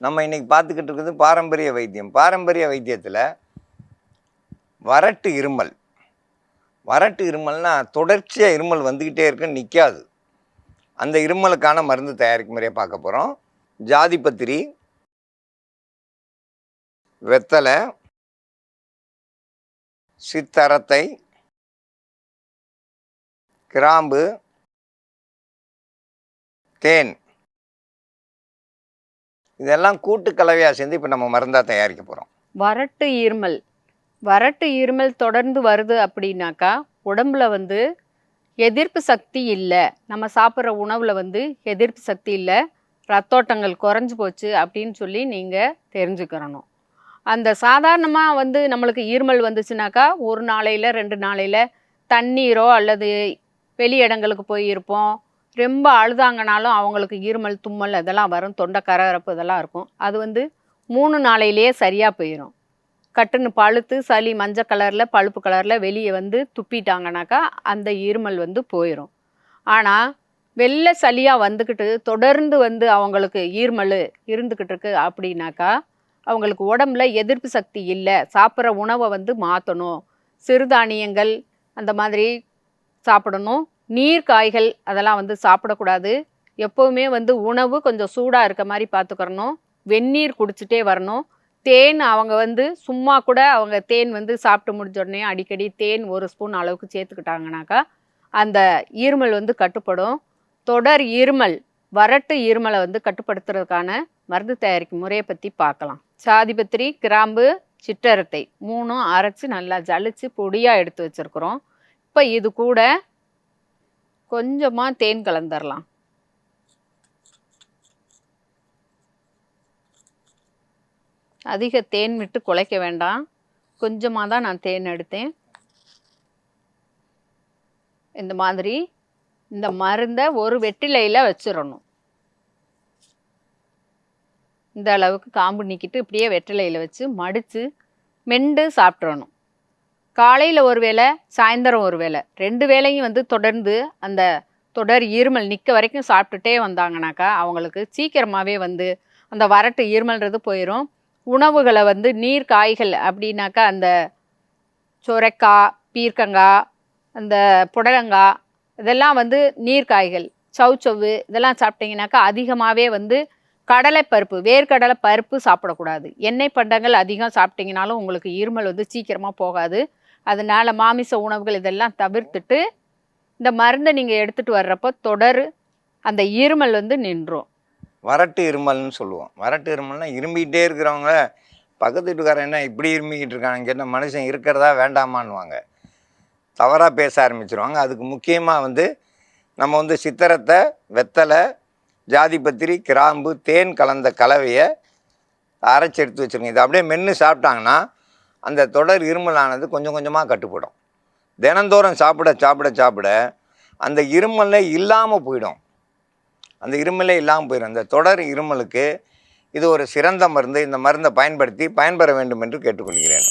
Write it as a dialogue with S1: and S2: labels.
S1: நம்ம இன்றைக்கி பார்த்துக்கிட்டு இருக்கிறது பாரம்பரிய வைத்தியம். பாரம்பரிய வைத்தியத்தில் வறட்டு இருமல். வறட்டு இருமல்னால் தொடர்ச்சியாக இருமல் வந்துக்கிட்டே இருக்குன்னு நிற்காது. அந்த இருமலுக்கான மருந்து தயாரிக்கும் முறையை பார்க்க போகிறோம். ஜாதிபத்திரி, வெத்தலை, சித்தரத்தை, கிராம்பு, தேன், இதெல்லாம் கூட்டு கலவையாக சேர்ந்து இப்போ நம்ம மருந்தாக தயாரிக்க போகிறோம்.
S2: வறட்டு இருமல் தொடர்ந்து வருது அப்படின்னாக்கா உடம்புல எதிர்ப்பு சக்தி இல்லை, நம்ம சாப்பிட்ற உணவில் எதிர்ப்பு சக்தி இல்லை, ரத்தோட்டங்கள் குறைஞ்சி போச்சு அப்படின்னு சொல்லி நீங்கள் தெரிஞ்சுக்கிறணும். அந்த சாதாரணமாக நம்மளுக்கு இருமல் வந்துச்சுனாக்கா ஒரு நாளையில் 2 நாளையில் தண்ணீரோ அல்லது வெளி இடங்களுக்கு போயிருப்போம், ரொம்ப அழுதாங்கனாலும் அவங்களுக்கு இருமல் தும்மல் அதெல்லாம் வரும், தொண்டை கரகரப்பு இதெல்லாம் இருக்கும். அது 3 நாளையிலேயே சரியாக போயிடும். கட்டுன்னு பழுத்து சளி மஞ்சள் கலரில் பழுப்பு கலரில் வெளியே துப்பிட்டாங்கனாக்கா அந்த இருமல் போயிடும். ஆனால் வெள்ளை சளியாக வந்துக்கிட்டு தொடர்ந்து அவங்களுக்கு இருமல் இருந்துக்கிட்டு இருக்கு அப்படின்னாக்கா அவங்களுக்கு உடம்புல எதிர்ப்பு சக்தி இல்லை, சாப்பிட்ற உணவை மாற்றணும். சிறுதானியங்கள் அந்த மாதிரி சாப்பிடணும். நீர் காய்கள் அதெல்லாம் சாப்பிடக்கூடாது. எப்போவுமே உணவு கொஞ்சம் சூடாக இருக்க மாதிரி பார்த்துக்கிறணும். வெந்நீர் குடிச்சிட்டே வரணும். தேன் அவங்க சும்மா கூட அவங்க தேன் சாப்பிட்டு முடிஞ்ச உடனே அடிக்கடி தேன் 1 ஸ்பூன் அளவுக்கு சேர்த்துக்கிட்டாங்கனாக்கா அந்த இருமல் கட்டுப்படும். தொடர் இருமல், வறட்டு இருமலை கட்டுப்படுத்துறதுக்கான மருந்து தயாரிக்கும் முறையை பற்றி பார்க்கலாம். சாதிபத்திரி, கிராம்பு, சிற்றரத்தை 3ம் அரைச்சி நல்லா ஜலிச்சு பொடியாக எடுத்து வச்சுருக்குறோம். இப்போ இது கூட கொஞ்சமாக தேன் கலந்துடலாம். அதிக தேன் விட்டு குழைக்க வேண்டாம், கொஞ்சமாக தான் நான் தேன் எடுத்தேன். இந்த மாதிரி இந்த மருந்தை ஒரு வெற்றிலையில் வச்சிடணும். இந்த அளவுக்கு காம்பு நீக்கிட்டு இப்படியே வெற்றிலையில் வச்சு மடித்து மெண்டு சாப்பிட்றணும். காலையில் ஒரு வேளை, சாயந்தரம் ஒரு வேளை, 2 வேளையும் தொடர்ந்து அந்த தொடர் இருமல் நிற்க வரைக்கும் சாப்பிட்டுட்டே வந்தாங்கனாக்கா அவங்களுக்கு சீக்கிரமாகவே அந்த வறட்டு இருமல்ன்றது போயிடும். உணவுகளை நீர் காய்கள் அப்படின்னாக்கா அந்த சுரைக்காய், பீர்க்கங்காய், அந்த புடலங்காய் இதெல்லாம் நீர் காய்கள், சவுச்சவ்வு இதெல்லாம் சாப்பிட்டிங்கனாக்கா அதிகமாகவே கடலைப்பருப்பு, வேர்க்கடலை பருப்பு சாப்பிடக்கூடாது. எண்ணெய் பண்டங்கள் அதிகம் சாப்பிட்டிங்கனாலும் உங்களுக்கு இருமல் சீக்கிரமாக போகாது. அதனால் மாமிச உணவுகள் இதெல்லாம் தவிர்த்துட்டு இந்த மருந்தை நீங்கள் எடுத்துகிட்டு வர்றப்போ தொடர் அந்த இருமல் நின்றும்.
S1: வறட்டு இருமல்னு சொல்லுவோம். வறட்டு இருமல்னால் இரும்பிக்கிட்டே இருக்கிறவங்க பக்கத்து வீட்டுக்காரன் என்ன இப்படி இருமிக்கிட்டு இருக்காங்க கேட்ட மனுஷன் இருக்கிறதா வேண்டாமான்னுவாங்க, தவறாக பேச ஆரம்பிச்சிருவாங்க. அதுக்கு முக்கியமாக நம்ம சித்திரத்தை, வெத்தலை, ஜாதிபத்திரி, கிராம்பு, தேன் கலந்த கலவையை அரைச்சி எடுத்து வச்சுருங்க. இதை அப்படியே மென்று சாப்பிட்டாங்கன்னா அந்த தொடர் இருமலானது கொஞ்சம் கொஞ்சமாக கட்டுப்படும். தினந்தோறும் சாப்பிட சாப்பிட சாப்பிட அந்த இருமலே இல்லாமல் போயிடும். அந்த இருமலே இல்லாமல் போயிடும். அந்த தொடர் இருமலுக்கு இது ஒரு சிறந்த மருந்து. இந்த மருந்தை பயன்படுத்தி பயன்பெற வேண்டும் என்று கேட்டுக்கொள்கிறேன்.